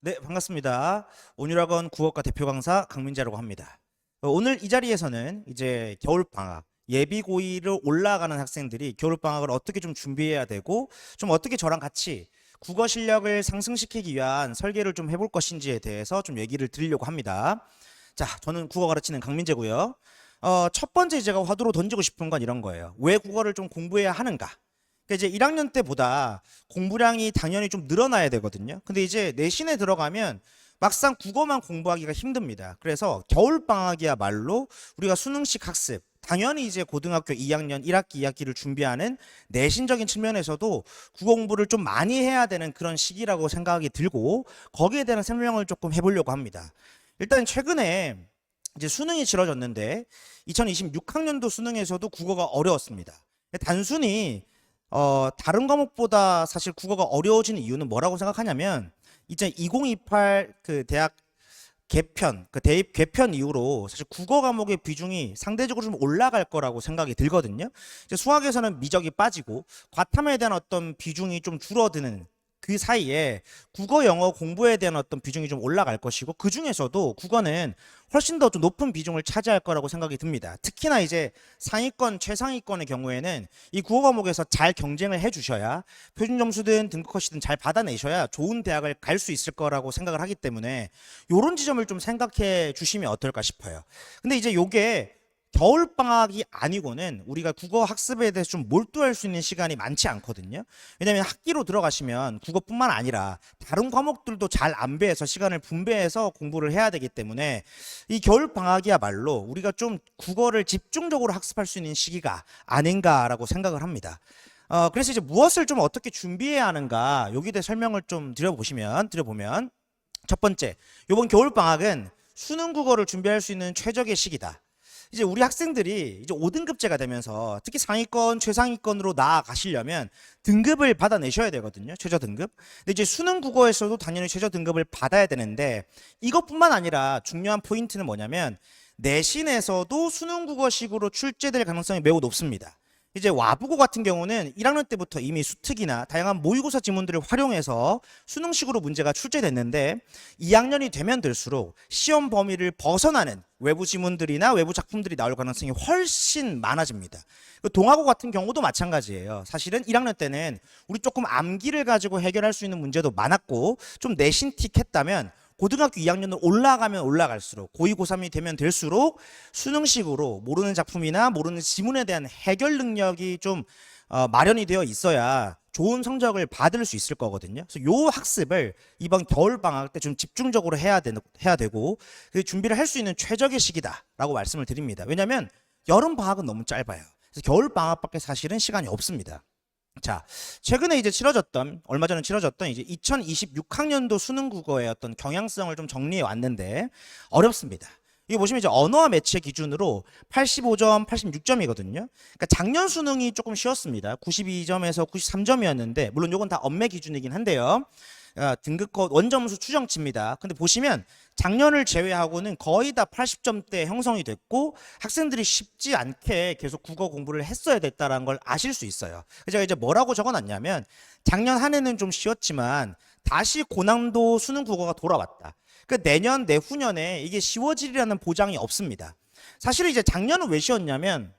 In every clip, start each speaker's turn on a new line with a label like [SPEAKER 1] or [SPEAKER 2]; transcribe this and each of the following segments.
[SPEAKER 1] 네, 반갑습니다. 온유학원 국어과 대표 강사 강민재라고 합니다. 오늘 이 자리에서는 이제 겨울방학, 예비고일을 올라가는 학생들이 겨울방학을 어떻게 좀 준비해야 되고, 좀 어떻게 저랑 같이 국어 실력을 상승시키기 위한 설계를 좀 해볼 것인지에 대해서 좀 얘기를 드리려고 합니다. 자, 저는 국어 가르치는 강민재고요. 첫 번째 제가 화두로 던지고 싶은 건 이런 거예요. 왜 국어를 좀 공부해야 하는가? 그러니까 이제 1학년 때보다 공부량이 당연히 좀 늘어나야 되거든요. 근데 이제 내신에 들어가면 막상 국어만 공부하기가 힘듭니다. 그래서 겨울방학이야말로 우리가 수능식 학습, 당연히 이제 고등학교 2학년 1학기, 2학기를 준비하는 내신적인 측면에서도 국어 공부를 좀 많이 해야 되는 그런 시기라고 생각이 들고, 거기에 대한 설명을 조금 해보려고 합니다. 일단 최근에 이제 수능이 치러졌는데 2026학년도 수능에서도 국어가 어려웠습니다. 단순히 다른 과목보다 사실 국어가 어려워지는 이유는 뭐라고 생각하냐면, 이제 2028 그 대학 개편, 그 대입 개편 이후로 사실 국어 과목의 비중이 상대적으로 좀 올라갈 거라고 생각이 들거든요. 이제 수학에서는 미적이 빠지고 과탐에 대한 어떤 비중이 좀 줄어드는 그 사이에 국어, 영어 공부에 대한 어떤 비중이 좀 올라갈 것이고, 그 중에서도 국어는 훨씬 더 좀 높은 비중을 차지할 거라고 생각이 듭니다. 특히나 이제 상위권, 최상위권의 경우에는 이 국어 과목에서 잘 경쟁을 해주셔야, 표준 점수든 등급 컷이든 잘 받아내셔야 좋은 대학을 갈 수 있을 거라고 생각을 하기 때문에 이런 지점을 좀 생각해 주시면 어떨까 싶어요. 근데 이제 요게 겨울방학이 아니고는 우리가 국어 학습에 대해서 좀 몰두할 수 있는 시간이 많지 않거든요. 왜냐하면 학기로 들어가시면 국어뿐만 아니라 다른 과목들도 잘 안배해서 시간을 분배해서 공부를 해야 되기 때문에 이 겨울방학이야말로 우리가 좀 국어를 집중적으로 학습할 수 있는 시기가 아닌가라고 생각을 합니다. 그래서 이제 무엇을 좀 어떻게 준비해야 하는가, 여기에 대해 설명을 좀 드려보면, 첫 번째, 이번 겨울방학은 수능 국어를 준비할 수 있는 최적의 시기다. 이제 우리 학생들이 이제 5등급제가 되면서 특히 상위권, 최상위권으로 나아가시려면 등급을 받아내셔야 되거든요. 최저 등급. 근데 이제 수능 국어에서도 당연히 최저 등급을 받아야 되는데, 이것뿐만 아니라 중요한 포인트는 뭐냐면, 내신에서도 수능 국어식으로 출제될 가능성이 매우 높습니다. 이제 와부고 같은 경우는 1학년 때부터 이미 수특이나 다양한 모의고사 지문들을 활용해서 수능식으로 문제가 출제됐는데, 2학년이 되면 될수록 시험 범위를 벗어나는 외부 지문들이나 외부 작품들이 나올 가능성이 훨씬 많아집니다. 동아고 같은 경우도 마찬가지예요. 사실은 1학년 때는 우리 조금 암기를 가지고 해결할 수 있는 문제도 많았고, 좀 내신틱 했다면 고등학교 2학년으로 올라가면 올라갈수록, 고2, 고3이 되면 될수록 수능식으로 모르는 작품이나 모르는 지문에 대한 해결 능력이 좀 마련이 되어 있어야 좋은 성적을 받을 수 있을 거거든요. 그래서 요 학습을 이번 겨울 방학 때 좀 집중적으로 해야 되고, 그 준비를 할 수 있는 최적의 시기다라고 말씀을 드립니다. 왜냐하면 여름 방학은 너무 짧아요. 그래서 겨울 방학밖에 사실은 시간이 없습니다. 자, 최근에 이제 얼마 전에 치러졌던 이제 2026학년도 수능 국어의 어떤 경향성을 좀 정리해 왔는데, 어렵습니다. 이거 보시면 이제 언어와 매체 기준으로 85점, 86점이거든요. 그러니까 작년 수능이 조금 쉬웠습니다. 92점에서 93점이었는데, 물론 이건 다 언매 기준이긴 한데요. 등급컷 원점수 추정치입니다. 근데 보시면 작년을 제외하고는 거의 다 80점대 형성이 됐고, 학생들이 쉽지 않게 계속 국어 공부를 했어야 됐다는 걸 아실 수 있어요. 제가 이제 뭐라고 적어놨냐면, 작년 한 해는 좀 쉬웠지만 다시 고난도 수능 국어가 돌아왔다. 그 내년, 내후년에 이게 쉬워지리라는 보장이 없습니다. 사실은 이제 작년은 왜 쉬웠냐면,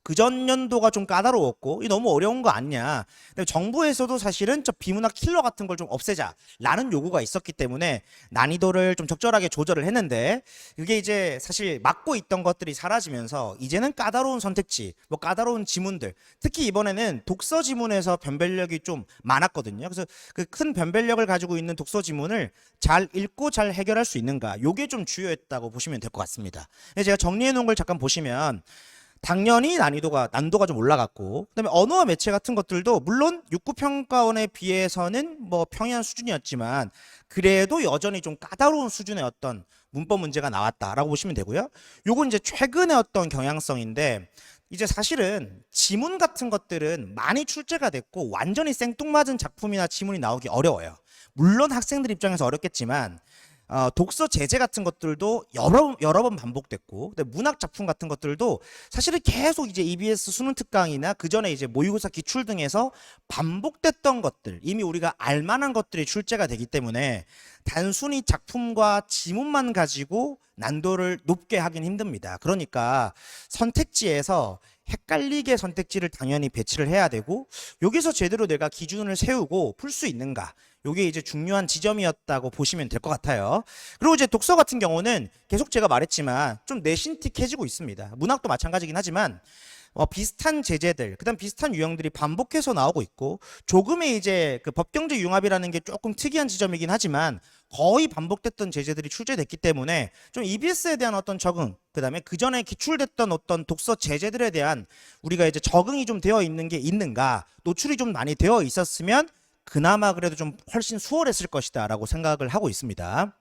[SPEAKER 1] 그전 연도가 좀 까다로웠고, 이 너무 어려운 거 아니냐. 근데 정부에서도 사실은 저 비문학 킬러 같은 걸 좀 없애자라는 요구가 있었기 때문에 난이도를 좀 적절하게 조절을 했는데, 이게 이제 사실 막고 있던 것들이 사라지면서 이제는 까다로운 선택지, 뭐 까다로운 지문들, 특히 이번에는 독서 지문에서 변별력이 좀 많았거든요. 그래서 그 큰 변별력을 가지고 있는 독서 지문을 잘 읽고 잘 해결할 수 있는가, 요게 좀 주요했다고 보시면 될 것 같습니다. 제가 정리해 놓은 걸 잠깐 보시면, 당연히 난도가 좀 올라갔고, 그다음에 언어와 매체 같은 것들도 물론 육구평가원에 비해서는 뭐 평이한 수준이었지만 그래도 여전히 좀 까다로운 수준의 어떤 문법 문제가 나왔다라고 보시면 되고요. 요건 이제 최근의 어떤 경향성인데, 이제 사실은 지문 같은 것들은 많이 출제가 됐고 완전히 생뚱맞은 작품이나 지문이 나오기 어려워요. 물론 학생들 입장에서 어렵겠지만 독서 제재 같은 것들도 여러 번 반복됐고, 근데 문학 작품 같은 것들도 사실은 계속 이제 EBS 수능 특강이나 그 전에 이제 모의고사 기출 등에서 반복됐던 것들, 이미 우리가 알만한 것들이 출제가 되기 때문에 단순히 작품과 지문만 가지고 난도를 높게 하긴 힘듭니다. 그러니까 선택지에서 헷갈리게 선택지를 당연히 배치를 해야 되고, 여기서 제대로 내가 기준을 세우고 풀 수 있는가, 요게 이제 중요한 지점이었다고 보시면 될 것 같아요. 그리고 이제 독서 같은 경우는 계속 제가 말했지만 좀 내신틱해지고 있습니다. 문학도 마찬가지긴 하지만 비슷한 제재들, 그다음 비슷한 유형들이 반복해서 나오고 있고, 조금의 이제 그 법경제 융합이라는 게 조금 특이한 지점이긴 하지만 거의 반복됐던 제재들이 출제됐기 때문에 좀 EBS에 대한 어떤 적응, 그다음에 그 전에 기출됐던 어떤 독서 제재들에 대한 우리가 이제 적응이 좀 되어 있는 게 있는가, 노출이 좀 많이 되어 있었으면 그나마 그래도 좀 훨씬 수월했을 것이다라고 생각을 하고 있습니다.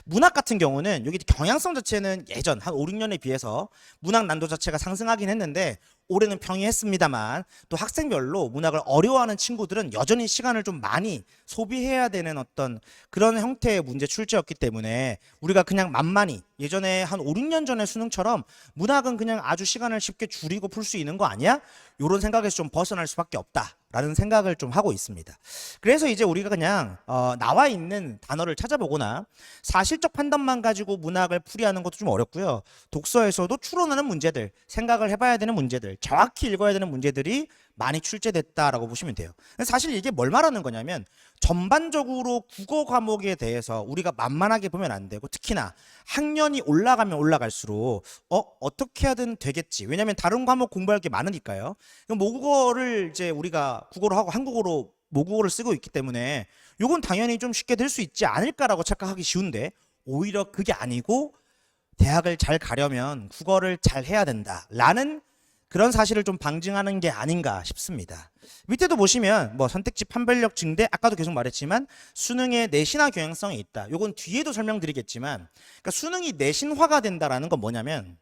[SPEAKER 1] 문학 같은 경우는 여기 경향성 자체는 예전 한 5, 6년에 비해서 문학 난도 자체가 상승하긴 했는데 올해는 평이했습니다만, 또 학생별로 문학을 어려워하는 친구들은 여전히 시간을 좀 많이 소비해야 되는 어떤 그런 형태의 문제 출제였기 때문에 우리가 그냥 만만히 예전에 한 5, 6년 전의 수능처럼 문학은 그냥 아주 시간을 쉽게 줄이고 풀 수 있는 거 아니야? 이런 생각에서 좀 벗어날 수밖에 없다라는 생각을 좀 하고 있습니다. 그래서 이제 우리가 그냥 나와 있는 단어를 찾아보거나 사실적 판단만 가지고 문학을 풀이하는 것도 좀 어렵고요. 독서에서도 추론하는 문제들, 생각을 해봐야 되는 문제들, 정확히 읽어야 되는 문제들이 많이 출제됐다라고 보시면 돼요. 사실 이게 뭘 말하는 거냐면 전반적으로 국어 과목에 대해서 우리가 만만하게 보면 안 되고, 특히나 학년이 올라가면 올라갈수록 어떻게 하든 되겠지. 왜냐하면 다른 과목 공부할 게 많으니까요. 모국어를 이제 우리가 국어로 하고 한국어로 모국어를 쓰고 있기 때문에 이건 당연히 좀 쉽게 될 수 있지 않을까라고 착각하기 쉬운데, 오히려 그게 아니고 대학을 잘 가려면 국어를 잘 해야 된다라는 그런 사실을 좀 방증하는 게 아닌가 싶습니다. 밑에도 보시면 뭐 선택지 판별력 증대, 아까도 계속 말했지만 수능에 내신화 경향성이 있다. 요건 뒤에도 설명드리겠지만, 그러니까 수능이 내신화가 된다라는 건 뭐냐면,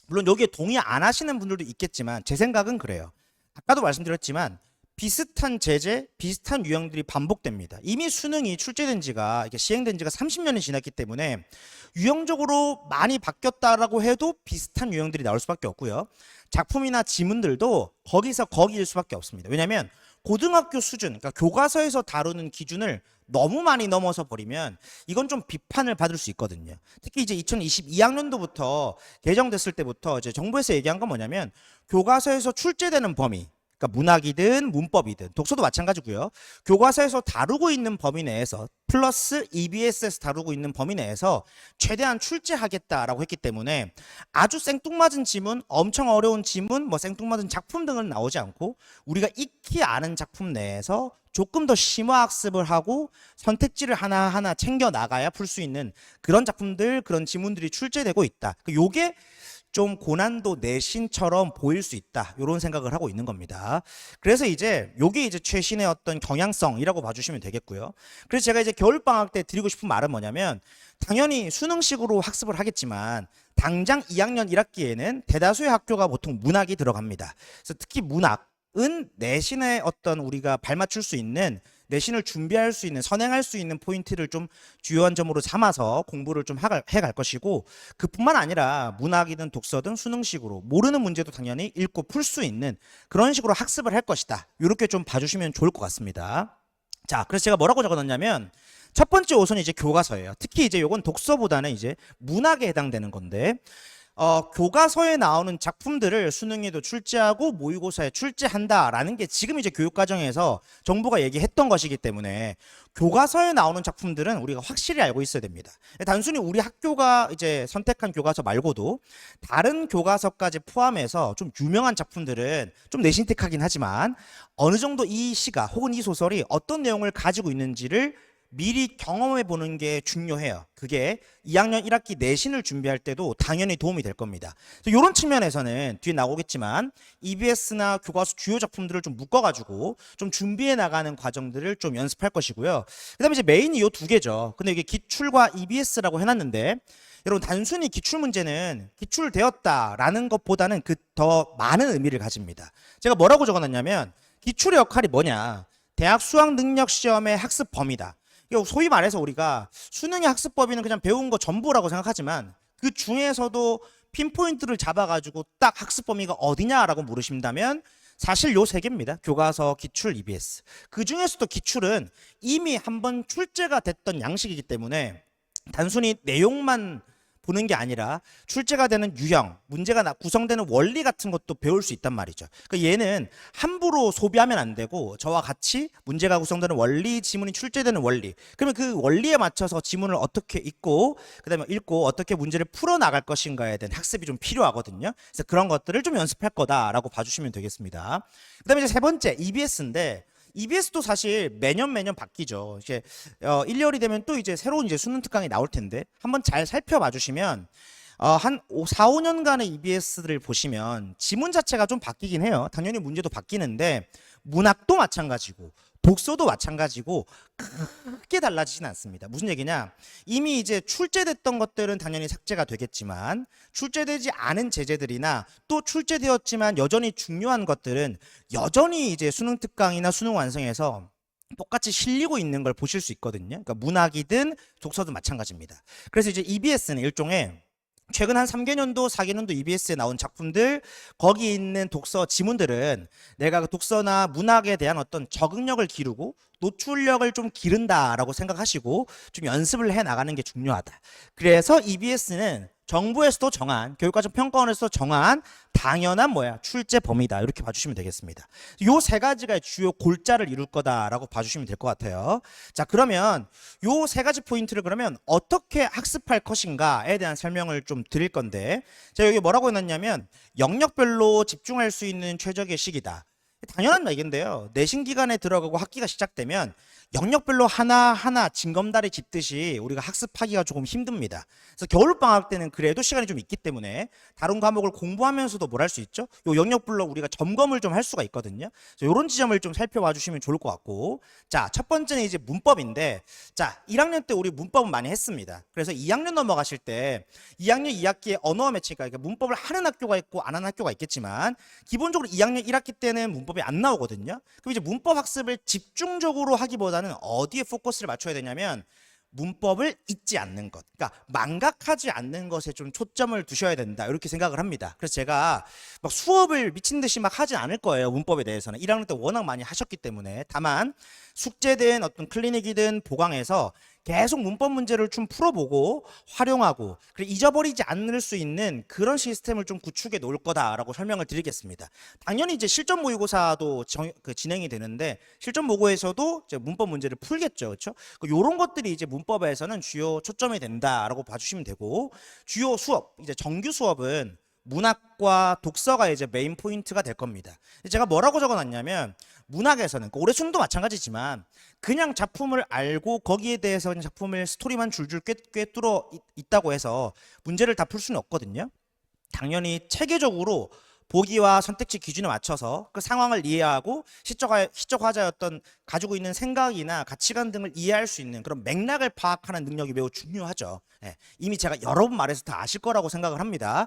[SPEAKER 1] 물론 여기에 동의 안 하시는 분들도 있겠지만 제 생각은 그래요. 아까도 말씀드렸지만 비슷한 제재, 비슷한 유형들이 반복됩니다. 이미 수능이 출제된 지가, 이게 시행된 지가 30년이 지났기 때문에 유형적으로 많이 바뀌었다라고 해도 비슷한 유형들이 나올 수밖에 없고요. 작품이나 지문들도 거기서 거기일 수밖에 없습니다. 왜냐하면 고등학교 수준, 그러니까 교과서에서 다루는 기준을 너무 많이 넘어서 버리면 이건 좀 비판을 받을 수 있거든요. 특히 이제 2022학년도부터 개정됐을 때부터 이제 정부에서 얘기한 건 뭐냐면, 교과서에서 출제되는 범위, 그러니까 문학이든 문법이든 독서도 마찬가지고요. 교과서에서 다루고 있는 범위 내에서 플러스 EBS에서 다루고 있는 범위 내에서 최대한 출제하겠다라고 했기 때문에 아주 생뚱맞은 지문, 엄청 어려운 지문, 뭐 생뚱맞은 작품 등은 나오지 않고 우리가 익히 아는 작품 내에서 조금 더 심화 학습을 하고 선택지를 하나하나 챙겨 나가야 풀 수 있는 그런 작품들, 그런 지문들이 출제되고 있다. 요게 좀 고난도 내신처럼 보일 수 있다, 이런 생각을 하고 있는 겁니다. 그래서 이제 요게 이제 최신의 어떤 경향성이라고 봐주시면 되겠고요. 그래서 제가 이제 겨울방학 때 드리고 싶은 말은 뭐냐면, 당연히 수능식으로 학습을 하겠지만 당장 2학년 1학기에는 대다수의 학교가 보통 문학이 들어갑니다. 그래서 특히 문학은 내신의 어떤 우리가 발맞출 수 있는, 내신을 준비할 수 있는, 선행할 수 있는 포인트를 좀 주요한 점으로 삼아서 공부를 좀 해갈 것이고, 그뿐만 아니라 문학이든 독서든 수능식으로 모르는 문제도 당연히 읽고 풀 수 있는 그런 식으로 학습을 할 것이다. 이렇게 좀 봐주시면 좋을 것 같습니다. 자, 그래서 제가 뭐라고 적어놨냐면, 첫 번째 우선이 이제 교과서예요. 특히 이제 요건 독서보다는 이제 문학에 해당되는 건데, 교과서에 나오는 작품들을 수능에도 출제하고 모의고사에 출제한다라는 게 지금 이제 교육과정에서 정부가 얘기했던 것이기 때문에 교과서에 나오는 작품들은 우리가 확실히 알고 있어야 됩니다. 단순히 우리 학교가 이제 선택한 교과서 말고도 다른 교과서까지 포함해서 좀 유명한 작품들은 좀 내신택하긴 하지만 어느 정도 이 시가 혹은 이 소설이 어떤 내용을 가지고 있는지를 미리 경험해 보는 게 중요해요. 그게 2학년 1학기 내신을 준비할 때도 당연히 도움이 될 겁니다. 이런 측면에서는 뒤에 나오겠지만 EBS나 교과서 주요 작품들을 좀 묶어가지고 좀 준비해 나가는 과정들을 좀 연습할 것이고요. 그 다음에 이제 메인이 이 두 개죠. 근데 이게 기출과 EBS라고 해놨는데, 여러분 단순히 기출 문제는 기출되었다라는 것보다는 그 더 많은 의미를 가집니다. 제가 뭐라고 적어놨냐면, 기출의 역할이 뭐냐? 대학 수학 능력 시험의 학습 범위다. 소위 말해서 우리가 수능의 학습법인은 그냥 배운 거 전부라고 생각하지만 그 중에서도 핀포인트를 잡아가지고 딱 학습 범위가 어디냐라고 물으신다면 사실 요 세 개입니다. 교과서, 기출, EBS. 그 중에서도 기출은 이미 한번 출제가 됐던 양식이기 때문에 단순히 내용만 보는 게 아니라 출제가 되는 유형, 문제가 구성되는 원리 같은 것도 배울 수 있단 말이죠. 그러니까 얘는 함부로 소비하면 안 되고 저와 같이 문제가 구성되는 원리, 지문이 출제되는 원리. 그러면 그 원리에 맞춰서 지문을 어떻게 그다음에 읽고 어떻게 문제를 풀어 나갈 것인가에 대한 학습이 좀 필요하거든요. 그래서 그런 것들을 좀 연습할 거다라고 봐주시면 되겠습니다. 그다음에 이제 세 번째 EBS인데. EBS도 사실 매년 바뀌죠. 이제 1월이 되면 또 이제 새로운 이제 수능 특강이 나올 텐데 한번 잘 살펴봐 주시면 한 4, 5년간의 EBS들을 보시면 지문 자체가 좀 바뀌긴 해요. 당연히 문제도 바뀌는데 문학도 마찬가지고 독서도 마찬가지고 크게 달라지진 않습니다. 무슨 얘기냐? 이미 이제 출제됐던 것들은 당연히 삭제가 되겠지만 출제되지 않은 제재들이나 또 출제되었지만 여전히 중요한 것들은 여전히 이제 수능 특강이나 수능 완성에서 똑같이 실리고 있는 걸 보실 수 있거든요. 그러니까 문학이든 독서든 마찬가지입니다. 그래서 이제 EBS는 일종의 최근 한 3개년도, 4개년도 EBS에 나온 작품들, 거기 있는 독서 지문들은 내가 그 독서나 문학에 대한 어떤 적응력을 기르고 노출력을 좀 기른다라고 생각하시고 좀 연습을 해 나가는 게 중요하다. 그래서 EBS는 정부에서도 정한, 교육과정 평가원에서도 정한 당연한 출제 범위다. 이렇게 봐주시면 되겠습니다. 요 세 가지가 주요 골자를 이룰 거다라고 봐주시면 될 것 같아요. 자, 그러면 요 세 가지 포인트를 그러면 어떻게 학습할 것인가에 대한 설명을 좀 드릴 건데, 제가 여기 뭐라고 해놨냐면 영역별로 집중할 수 있는 최적의 시기다. 당연한 얘기인데요. 내신 기간에 들어가고 학기가 시작되면 영역별로 하나하나 징검다리 짚듯이 우리가 학습하기가 조금 힘듭니다. 그래서 겨울방학 때는 그래도 시간이 좀 있기 때문에 다른 과목을 공부하면서도 뭘 할 수 있죠? 요 영역별로 우리가 점검을 좀 할 수가 있거든요. 그래서 이런 지점을 좀 살펴봐 주시면 좋을 것 같고, 자, 첫 번째는 이제 문법인데, 자, 1학년 때 우리 문법은 많이 했습니다. 그래서 2학년 넘어가실 때 2학년 2학기에 언어와 매치가, 그러니까 문법을 하는 학교가 있고 안 하는 학교가 있겠지만 기본적으로 2학년 1학기 때는 문법이 안 나오거든요. 그럼 이제 문법 학습을 집중적으로 하기보다는 어디에 포커스를 맞춰야 되냐면 문법을 잊지 않는 것, 그러니까 망각하지 않는 것에 좀 초점을 두셔야 된다, 이렇게 생각을 합니다. 그래서 제가 막 수업을 미친 듯이 막 하진 않을 거예요. 문법에 대해서는 1학년 때 워낙 많이 하셨기 때문에. 다만 숙제된 어떤 클리닉이든 보강에서 계속 문법 문제를 좀 풀어보고 활용하고 그리고 잊어버리지 않을 수 있는 그런 시스템을 좀 구축해 놓을 거다라고 설명을 드리겠습니다. 당연히 이제 실전 모의고사도 진행이 되는데 실전 모의고에서도 이제 문법 문제를 풀겠죠, 그렇죠? 이런 것들이 이제 문법에서는 주요 초점이 된다라고 봐주시면 되고, 주요 수업, 이제 정규 수업은 문학과 독서가 이제 메인 포인트가 될 겁니다. 제가 뭐라고 적어놨냐면 문학에서는 올해 수능도 마찬가지지만 그냥 작품을 알고 거기에 대해서 그냥 작품을 스토리만 줄줄 꿰뚫어 있다고 해서 문제를 다 풀 수는 없거든요. 당연히 체계적으로 보기와 선택지 기준에 맞춰서 그 상황을 이해하고 시적 화자였던 가지고 있는 생각이나 가치관 등을 이해할 수 있는 그런 맥락을 파악하는 능력이 매우 중요하죠. 예, 이미 제가 여러 번 말해서 다 아실 거라고 생각을 합니다.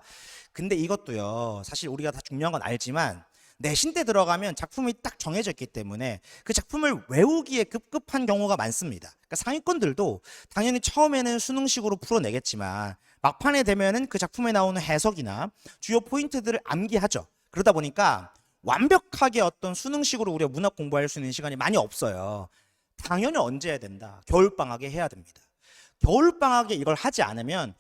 [SPEAKER 1] 근데 이것도요, 사실 우리가 다 중요한 건 알지만 내신 때 들어가면 작품이 딱 정해져 있기 때문에 그 작품을 외우기에 급급한 경우가 많습니다. 그러니까 상위권들도 당연히 처음에는 수능식으로 풀어내겠지만 막판에 되면은 그 작품에 나오는 해석이나 주요 포인트들을 암기하죠. 그러다 보니까 완벽하게 어떤 수능식으로 우리가 문학 공부할 수 있는 시간이 많이 없어요. 당연히 언제 해야 된다? 겨울방학에 해야 됩니다. 겨울방학에 이걸 하지 않으면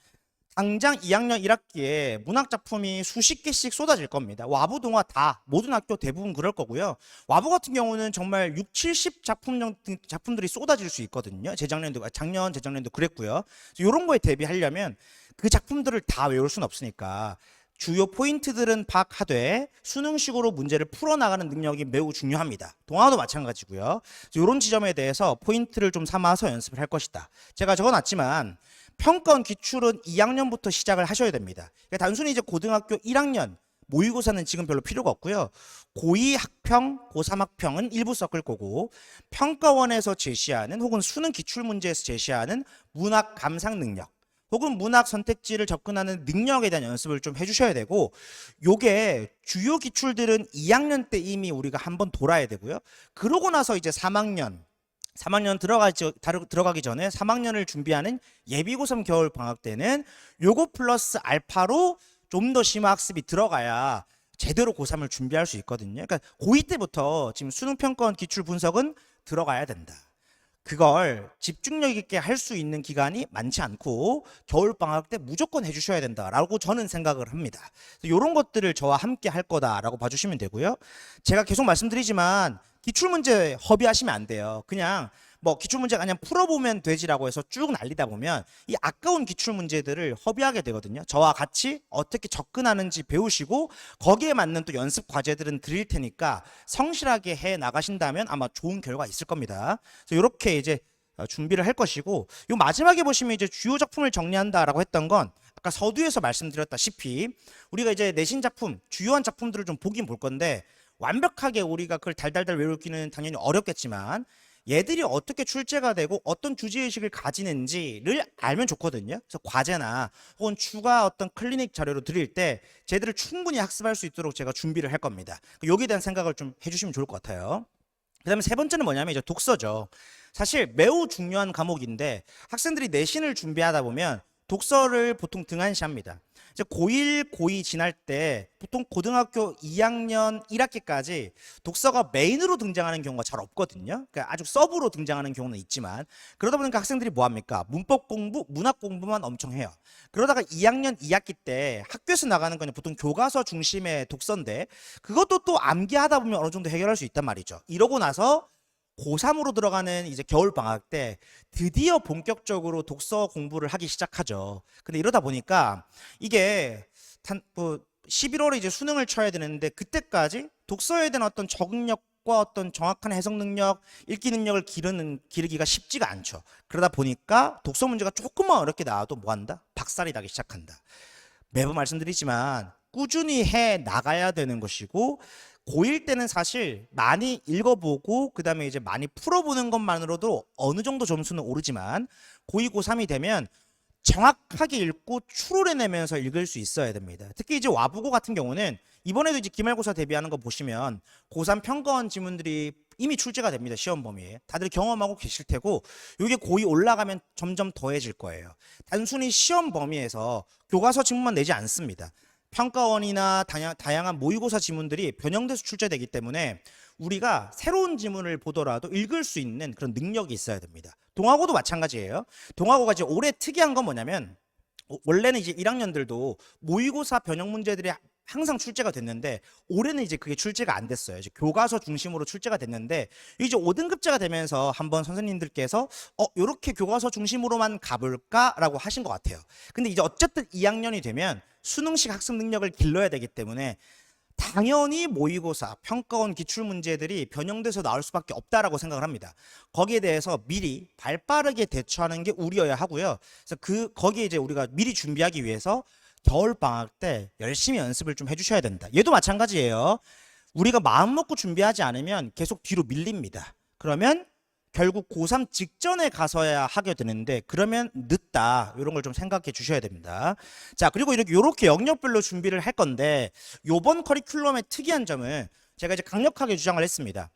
[SPEAKER 1] 당장 2학년 1학기에 문학 작품이 수십 개씩 쏟아질 겁니다. 와부, 동화 다 모든 학교 대부분 그럴 거고요. 와부 같은 경우는 정말 6, 70 작품들이 쏟아질 수 있거든요. 작년, 재작년도 그랬고요. 이런 거에 대비하려면 그 작품들을 다 외울 수는 없으니까 주요 포인트들은 파악하되 수능식으로 문제를 풀어나가는 능력이 매우 중요합니다. 동화도 마찬가지고요. 이런 지점에 대해서 포인트를 좀 삼아서 연습을 할 것이다. 제가 적어놨지만 평가원 기출은 2학년부터 시작을 하셔야 됩니다. 그러니까 단순히 이제 고등학교 1학년 모의고사는 지금 별로 필요가 없고요. 고2 학평, 고3 학평은 일부 섞을 거고, 평가원에서 제시하는 혹은 수능 기출 문제에서 제시하는 문학 감상 능력 혹은 문학 선택지를 접근하는 능력에 대한 연습을 좀 해주셔야 되고, 요게 주요 기출들은 2학년 때 이미 우리가 한번 돌아야 되고요. 그러고 나서 이제 3학년 3학년 들어가기 전에 3학년을 준비하는 예비 고3 겨울 방학 때는 요거 플러스 알파로 좀 더 심화 학습이 들어가야 제대로 고3을 준비할 수 있거든요. 그러니까 고2 때부터 지금 수능 평가원 기출 분석은 들어가야 된다. 그걸 집중력 있게 할 수 있는 기간이 많지 않고 겨울 방학 때 무조건 해주셔야 된다라고 저는 생각을 합니다. 이런 것들을 저와 함께 할 거다라고 봐주시면 되고요. 제가 계속 말씀드리지만 기출문제 허비하시면 안 돼요. 그냥 뭐 기출문제 그냥 풀어보면 되지라고 해서 쭉 날리다 보면 이 아까운 기출문제들을 허비하게 되거든요. 저와 같이 어떻게 접근하는지 배우시고 거기에 맞는 또 연습 과제들은 드릴 테니까 성실하게 해 나가신다면 아마 좋은 결과 있을 겁니다. 그래서 이렇게 이제 준비를 할 것이고, 요 마지막에 보시면 이제 주요 작품을 정리한다라고 했던 건 아까 서두에서 말씀드렸다시피 우리가 이제 내신 작품, 주요한 작품들을 좀 보긴 볼 건데 완벽하게 우리가 그걸 달달달 외우기는 당연히 어렵겠지만 얘들이 어떻게 출제가 되고 어떤 주제의식을 가지는지를 알면 좋거든요. 그래서 과제나 혹은 추가 어떤 클리닉 자료로 드릴 때 쟤들을 충분히 학습할 수 있도록 제가 준비를 할 겁니다. 여기에 대한 생각을 좀 해주시면 좋을 것 같아요. 그 다음에 세 번째는 뭐냐면 이제 독서죠. 사실 매우 중요한 과목인데 학생들이 내신을 준비하다 보면 독서를 보통 등한시합니다. 이제 고1, 고2 지날 때 보통 고등학교 2학년 1학기까지 독서가 메인으로 등장하는 경우가 잘 없거든요. 그러니까 아주 서브로 등장하는 경우는 있지만 그러다 보니까 학생들이 뭐 합니까? 문법 공부, 문학 공부만 엄청 해요. 그러다가 2학년 2학기 때 학교에서 나가는 건 보통 교과서 중심의 독서인데 그것도 또 암기하다 보면 어느 정도 해결할 수 있단 말이죠. 이러고 나서 고3으로 들어가는 이제 겨울 방학 때 드디어 본격적으로 독서 공부를 하기 시작하죠. 근데 이러다 보니까 이게 뭐 11월에 이제 수능을 쳐야 되는데 그때까지 독서에 대한 어떤 적응력과 어떤 정확한 해석 능력, 읽기 능력을 기르기가 쉽지가 않죠. 그러다 보니까 독서 문제가 조금만 어렵게 나와도 뭐 한다? 박살이 나기 시작한다. 매번 말씀드리지만 꾸준히 해 나가야 되는 것이고 고1 때는 사실 많이 읽어보고 그 다음에 이제 많이 풀어보는 것만으로도 어느 정도 점수는 오르지만 고2, 고3이 되면 정확하게 읽고 추론해내면서 읽을 수 있어야 됩니다. 특히 이제 와부고 같은 경우는 이번에도 이제 기말고사 대비하는 거 보시면 고3 평가원 지문들이 이미 출제가 됩니다. 시험 범위에. 다들 경험하고 계실 테고 이게 고2 올라가면 점점 더해질 거예요. 단순히 시험 범위에서 교과서 지문만 내지 않습니다. 평가원이나 다양한 모의고사 지문들이 변형돼서 출제되기 때문에 우리가 새로운 지문을 보더라도 읽을 수 있는 그런 능력이 있어야 됩니다. 동아고도 마찬가지예요. 동아고가 이제 올해 특이한 건 뭐냐면 원래는 이제 1학년들도 모의고사 변형 문제들이 항상 출제가 됐는데 올해는 이제 그게 출제가 안 됐어요. 이제 교과서 중심으로 출제가 됐는데 이제 5등급제가 되면서 한번 선생님들께서 이렇게 교과서 중심으로만 가볼까라고 하신 것 같아요. 근데 이제 어쨌든 2학년이 되면 수능식 학습 능력을 길러야 되기 때문에 당연히 모의고사, 평가원 기출문제들이 변형돼서 나올 수밖에 없다라고 생각을 합니다. 거기에 대해서 미리 발빠르게 대처하는 게 우리여야 하고요. 그래서 거기에 이제 우리가 미리 준비하기 위해서 겨울 방학 때 열심히 연습을 좀 해주셔야 된다. 얘도 마찬가지예요. 우리가 마음 먹고 준비하지 않으면 계속 뒤로 밀립니다. 그러면 결국 고3 직전에 가서야 하게 되는데 그러면 늦다. 이런 걸 좀 생각해 주셔야 됩니다. 자, 그리고 이렇게 영역별로 준비를 할 건데 요번 커리큘럼의 특이한 점은 제가 이제 강력하게 주장을 했습니다.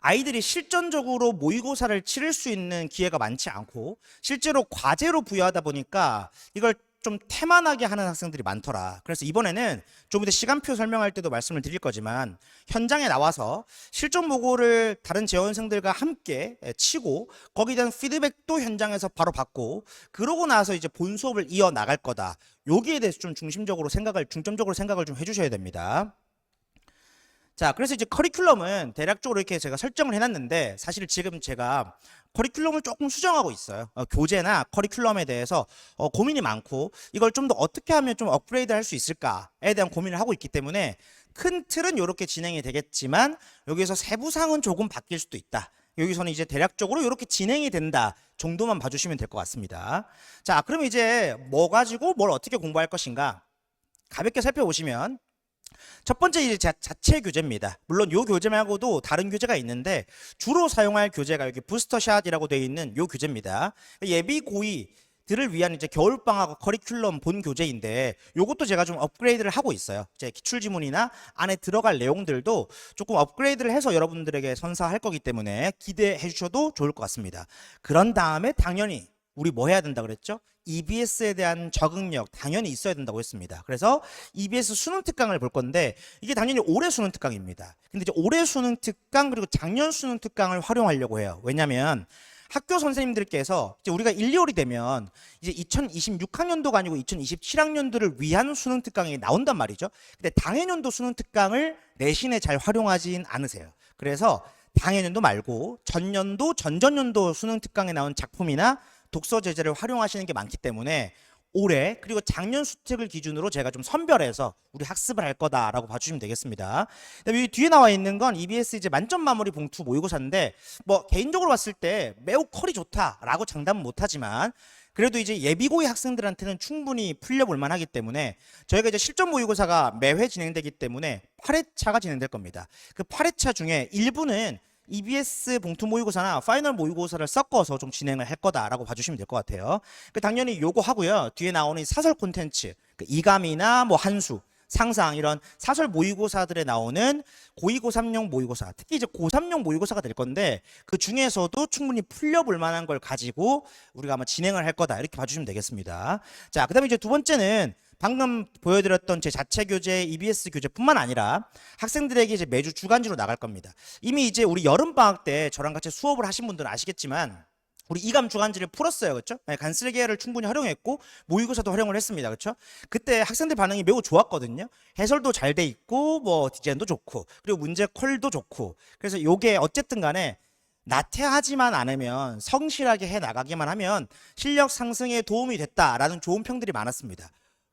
[SPEAKER 1] 아이들이 실전적으로 모의고사를 치를 수 있는 기회가 많지 않고 실제로 과제로 부여하다 보니까 이걸 좀 태만하게 하는 학생들이 많더라. 그래서 이번에는 좀 이따 시간표 설명할 때도 말씀을 드릴 거지만 현장에 나와서 실전 모고를 다른 재원생들과 함께 치고 거기에 대한 피드백도 현장에서 바로 받고 그러고 나서 이제 본 수업을 이어 나갈 거다. 여기에 대해서 좀 중점적으로 생각을 좀 해주셔야 됩니다. 자, 그래서 이제 커리큘럼은 대략적으로 이렇게 제가 설정을 해놨는데 사실 지금 제가 커리큘럼을 조금 수정하고 있어요. 교재나 커리큘럼에 대해서 고민이 많고 이걸 좀 더 어떻게 하면 좀 업그레이드 할 수 있을까에 대한 고민을 하고 있기 때문에 큰 틀은 이렇게 진행이 되겠지만 여기서 세부사항은 조금 바뀔 수도 있다. 여기서는 이제 대략적으로 이렇게 진행이 된다 정도만 봐주시면 될 것 같습니다. 자, 그럼 이제 뭐 가지고 뭘 어떻게 공부할 것인가 가볍게 살펴보시면 첫 번째 이제 자체 교재입니다. 물론 요 교재 말고도 다른 교재가 있는데 주로 사용할 교재가 여기 부스터샷이라고 되어 있는 요 교재입니다. 예비 고2 들을 위한 이제 겨울방학 커리큘럼 본 교재인데 요것도 제가 좀 업그레이드를 하고 있어요. 이제 기출지문이나 안에 들어갈 내용들도 조금 업그레이드를 해서 여러분들에게 선사할 거기 때문에 기대해 주셔도 좋을 것 같습니다. 그런 다음에 당연히 우리 뭐 해야 된다 그랬죠? EBS에 대한 적응력 당연히 있어야 된다고 했습니다. 그래서 EBS 수능 특강을 볼 건데 이게 당연히 올해 수능 특강입니다. 근데 이제 올해 수능 특강 그리고 작년 수능 특강을 활용하려고 해요. 왜냐면 학교 선생님들께서 이제 우리가 1, 2월이 되면 이제 2026학년도가 아니고 2027학년도를 위한 수능 특강이 나온단 말이죠. 근데 당해년도 수능 특강을 내신에 잘 활용하진 않으세요. 그래서 당해년도 말고 전년도, 전전년도 수능 특강에 나온 작품이나 독서 제재를 활용하시는 게 많기 때문에 올해 그리고 작년 수특을 기준으로 제가 좀 선별해서 우리 학습을 할 거다라고 봐주시면 되겠습니다. 여기 뒤에 나와 있는 건 EBS 이제 만점 마무리 봉투 모의고사인데 뭐 개인적으로 봤을 때 매우 퀄이 좋다라고 장담은 못하지만 그래도 이제 예비고위 학생들한테는 충분히 풀려볼 만하기 때문에 저희가 이제 실전 모의고사가 매회 진행되기 때문에 8회차가 진행될 겁니다. 그 8회차 중에 일부는 EBS 봉투 모의고사나 파이널 모의고사를 섞어서 좀 진행을 할 거다라고 봐주시면 될 것 같아요. 당연히 요거 하고요. 뒤에 나오는 사설 콘텐츠, 이감이나 뭐 한수, 상상 이런 사설 모의고사들에 나오는 고2 고3용 모의고사, 특히 이제 고3용 모의고사가 될 건데 그 중에서도 충분히 풀려볼 만한 걸 가지고 우리가 아마 진행을 할 거다 이렇게 봐주시면 되겠습니다. 자, 그다음에 이제 두 번째는 방금 보여드렸던 제 자체 교재, EBS 교재뿐만 아니라 학생들에게 이제 매주 주간지로 나갈 겁니다. 이미 이제 우리 여름 방학 때 저랑 같이 수업을 하신 분들은 아시겠지만 우리 이감 주간지를 풀었어요, 그렇죠? 간슬계를 충분히 활용했고 모의고사도 활용을 했습니다, 그렇죠? 그때 학생들 반응이 매우 좋았거든요. 해설도 잘 돼 있고 뭐 디자인도 좋고 그리고 문제 퀄도 좋고 그래서 요게 어쨌든 간에 나태하지만 않으면 성실하게 해 나가기만 하면 실력 상승에 도움이 됐다라는 좋은 평들이 많았습니다.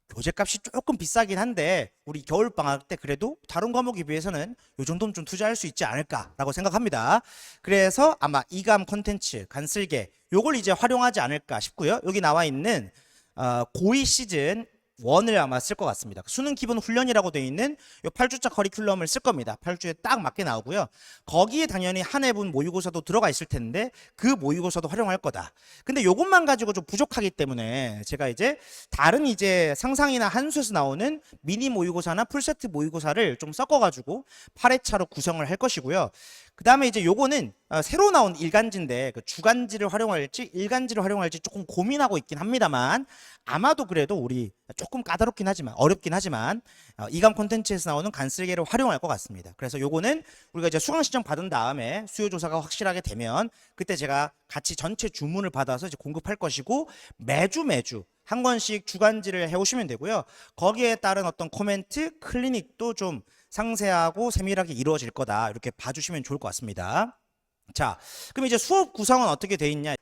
[SPEAKER 1] 교재값이 조금 비싸긴 한데 우리 겨울방학 때 그래도 다른 과목에 비해서는 이 정도는 좀 투자할 수 있지 않을까라고 생각합니다. 그래서 아마 이감 콘텐츠, 간슬개 요걸 이제 활용하지 않을까 싶고요. 여기 나와 있는 고2 시즌 1을 아마 쓸 것 같습니다. 수능 기본 훈련이라고 되어 있는 요 8주차 커리큘럼을 쓸 겁니다. 8주에 딱 맞게 나오고요. 거기에 당연히 한 해분 모의고사도 들어가 있을 텐데 그 모의고사도 활용할 거다. 근데 요것만 가지고 좀 부족하기 때문에 제가 이제 다른 이제 상상이나 한수에서 나오는 미니 모의고사나 풀세트 모의고사를 좀 섞어가지고 8회차로 구성을 할 것이고요. 그 다음에 이제 요거는 새로 나온 일간지인데 그 주간지를 활용할지 일간지를 활용할지 조금 고민하고 있긴 합니다만 아마도 그래도 우리 조금 까다롭긴 하지만 어렵긴 하지만 이감 콘텐츠에서 나오는 간슬개를 활용할 것 같습니다. 그래서 요거는 우리가 이제 수강 신청 받은 다음에 수요 조사가 확실하게 되면 그때 제가 같이 전체 주문을 받아서 이제 공급할 것이고 매주 한 권씩 주간지를 해오시면 되고요. 거기에 따른 어떤 코멘트, 클리닉도 좀 상세하고 세밀하게 이루어질 거다 이렇게 봐주시면 좋을 것 같습니다. 자, 그럼 이제 수업 구성은 어떻게 돼 있냐?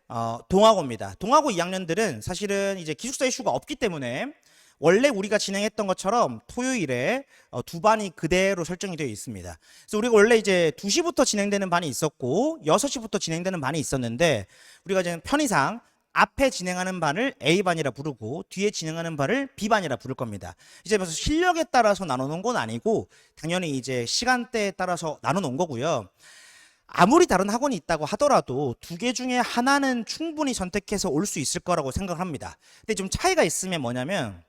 [SPEAKER 1] 동아고입니다. 동아고 2학년들은 사실은 이제 기숙사 이슈가 없기 때문에 원래 우리가 진행했던 것처럼 토요일에 두 반이 그대로 설정이 되어 있습니다. 그래서 우리가 원래 이제 2시부터 진행되는 반이 있었고 6시부터 진행되는 반이 있었는데 우리가 이제 편의상 앞에 진행하는 반을 A반이라 부르고 뒤에 진행하는 반을 B반이라 부를 겁니다. 이제 그래서 실력에 따라서 나눠놓은 건 아니고 당연히 이제 시간대에 따라서 나눠놓은 거고요. 아무리 다른 학원이 있다고 하더라도 두 개 중에 하나는 충분히 선택해서 올 수 있을 거라고 생각합니다. 근데 좀 차이가 있으면 뭐냐면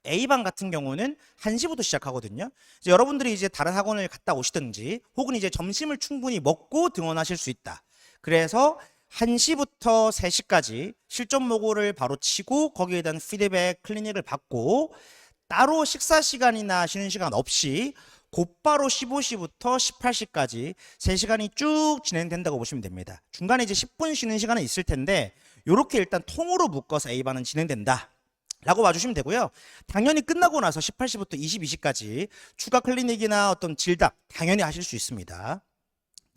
[SPEAKER 1] A반 같은 경우는 1시부터 시작하거든요. 이제 여러분들이 이제 다른 학원을 갔다 오시든지 혹은 이제 점심을 충분히 먹고 등원하실 수 있다. 그래서 1시부터 3시까지 실전 모고를 바로 치고 거기에 대한 피드백 클리닉을 받고 따로 식사 시간이나 쉬는 시간 없이 곧바로 15시부터 18시까지 3시간이 쭉 진행된다고 보시면 됩니다. 중간에 이제 10분 쉬는 시간은 있을 텐데 이렇게 일단 통으로 묶어서 A반은 진행된다 라고 봐주시면 되고요. 당연히 끝나고 나서 18시부터 22시까지 추가 클리닉이나 어떤 질답 당연히 하실 수 있습니다.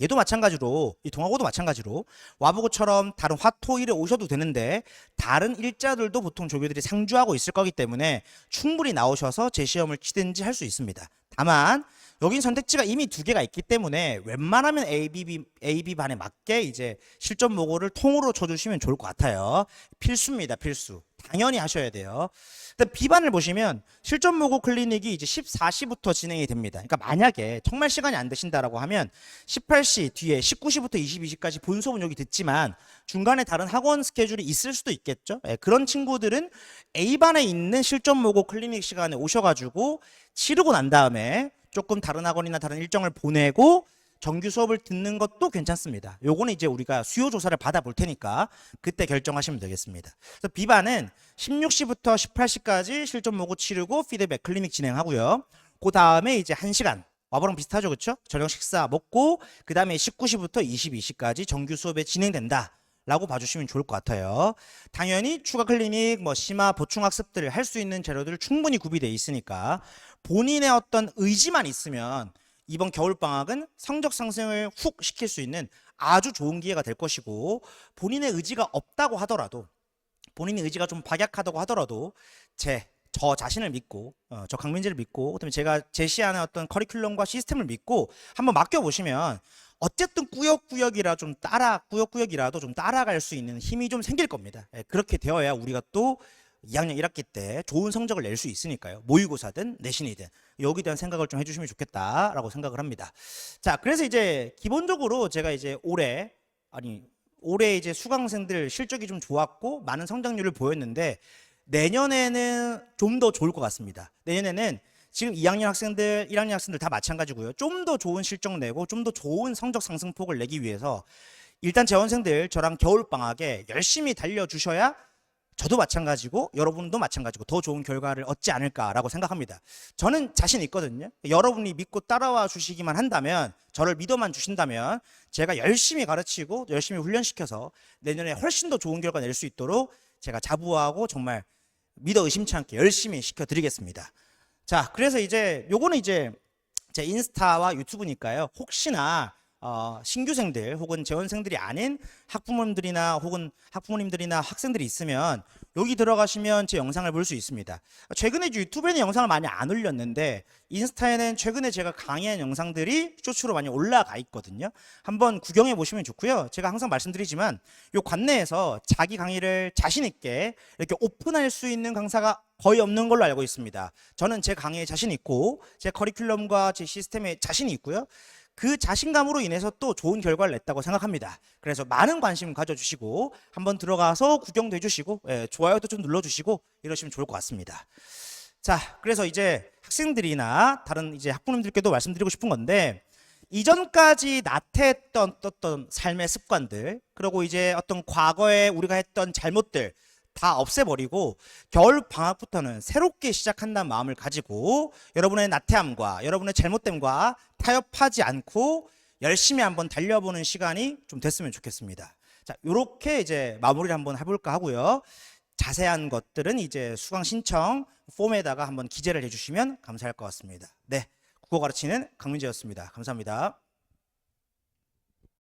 [SPEAKER 1] 얘도 마찬가지로 이 동아고도 마찬가지로 와보고처럼 다른 화토일에 오셔도 되는데 다른 일자들도 보통 조교들이 상주하고 있을 거기 때문에 충분히 나오셔서 재시험을 치든지 할 수 있습니다. 다만 여긴 선택지가 이미 두 개가 있기 때문에 웬만하면 AB 반에 맞게 이제 실전 모고를 통으로 쳐주시면 좋을 것 같아요. 필수입니다, 필수. 당연히 하셔야 돼요. 일단 B반을 보시면 실전 모국 클리닉이 이제 14시부터 진행이 됩니다. 그러니까 만약에 정말 시간이 안 되신다라고 하면 18시 뒤에 19시부터 22시까지 본 수업은 여기 듣지만 중간에 다른 학원 스케줄이 있을 수도 있겠죠. 예, 그런 친구들은 A반에 있는 실전 모국 클리닉 시간에 오셔가지고 치르고 난 다음에 조금 다른 학원이나 다른 일정을 보내고 정규 수업을 듣는 것도 괜찮습니다. 요거는 이제 우리가 수요 조사를 받아볼 테니까 그때 결정하시면 되겠습니다. 그래서 B반은 16시부터 18시까지 실전 모국 치르고 피드백 클리닉 진행하고요. 그 다음에 이제 1시간 와버랑 비슷하죠, 그렇죠? 저녁 식사 먹고 그 다음에 19시부터 22시까지 정규 수업에 진행된다. 라고 봐주시면 좋을 것 같아요. 당연히 추가 클리닉, 뭐 심화 보충 학습들을 할 수 있는 재료들 충분히 구비되어 있으니까 본인의 어떤 의지만 있으면 이번 겨울방학은 성적 상승을 훅 시킬 수 있는 아주 좋은 기회가 될 것이고, 본인의 의지가 없다고 하더라도, 본인의 의지가 좀 박약하다고 하더라도 저 자신을 믿고 저 강민재를 믿고 그다음에 제가 제시하는 어떤 커리큘럼과 시스템을 믿고 한번 맡겨보시면 어쨌든 꾸역꾸역이라도 좀 따라갈 수 있는 힘이 좀 생길 겁니다. 그렇게 되어야 우리가 또 2학년 1학기 때 좋은 성적을 낼 수 있으니까요. 모의고사든 내신이든 여기에 대한 생각을 좀 해주시면 좋겠다라고 생각을 합니다. 자, 그래서 이제 기본적으로 제가 이제 올해 이제 수강생들 실적이 좀 좋았고 많은 성장률을 보였는데 내년에는 좀 더 좋을 것 같습니다. 내년에는 지금 2학년 학생들, 1학년 학생들 다 마찬가지고요. 좀 더 좋은 실적 내고 좀 더 좋은 성적 상승폭을 내기 위해서 일단 재원생들 저랑 겨울방학에 열심히 달려주셔야 저도 마찬가지고 여러분도 마찬가지고 더 좋은 결과를 얻지 않을까라고 생각합니다. 저는 자신 있거든요. 여러분이 믿고 따라와 주시기만 한다면, 저를 믿어만 주신다면 제가 열심히 가르치고 열심히 훈련시켜서 내년에 훨씬 더 좋은 결과 낼 수 있도록 제가 자부하고 정말 믿어 의심치 않게 열심히 시켜드리겠습니다. 자, 그래서 이제 요거는 이제 제 인스타와 유튜브니까요. 혹시나 신규생들 혹은 재원생들이 아닌 학부모님들이나 혹은 학부모님들이나 학생들이 있으면 여기 들어가시면 제 영상을 볼 수 있습니다. 최근에 유튜브에는 영상을 많이 안 올렸는데 인스타에는 최근에 제가 강의한 영상들이 쇼츠로 많이 올라가 있거든요. 한번 구경해 보시면 좋고요. 제가 항상 말씀드리지만 요 관내에서 자기 강의를 자신 있게 이렇게 오픈할 수 있는 강사가 거의 없는 걸로 알고 있습니다. 저는 제 강의에 자신 있고 제 커리큘럼과 제 시스템에 자신이 있고요. 그 자신감으로 인해서 또 좋은 결과를 냈다고 생각합니다. 그래서 많은 관심 가져주시고 한번 들어가서 구경도 해주시고 좋아요도 좀 눌러주시고 이러시면 좋을 것 같습니다. 자, 그래서 이제 학생들이나 다른 이제 학부모님들께도 말씀드리고 싶은 건데 이전까지 나태했던 어떤 삶의 습관들 그리고 이제 어떤 과거에 우리가 했던 잘못들 다 없애버리고 겨울 방학부터는 새롭게 시작한다는 마음을 가지고 여러분의 나태함과 여러분의 잘못됨과 타협하지 않고 열심히 한번 달려보는 시간이 좀 됐으면 좋겠습니다. 자, 요렇게 이제 마무리를 한번 해볼까 하고요. 자세한 것들은 이제 수강 신청 폼에다가 한번 기재를 해주시면 감사할 것 같습니다. 네, 국어 가르치는 강민재였습니다. 감사합니다.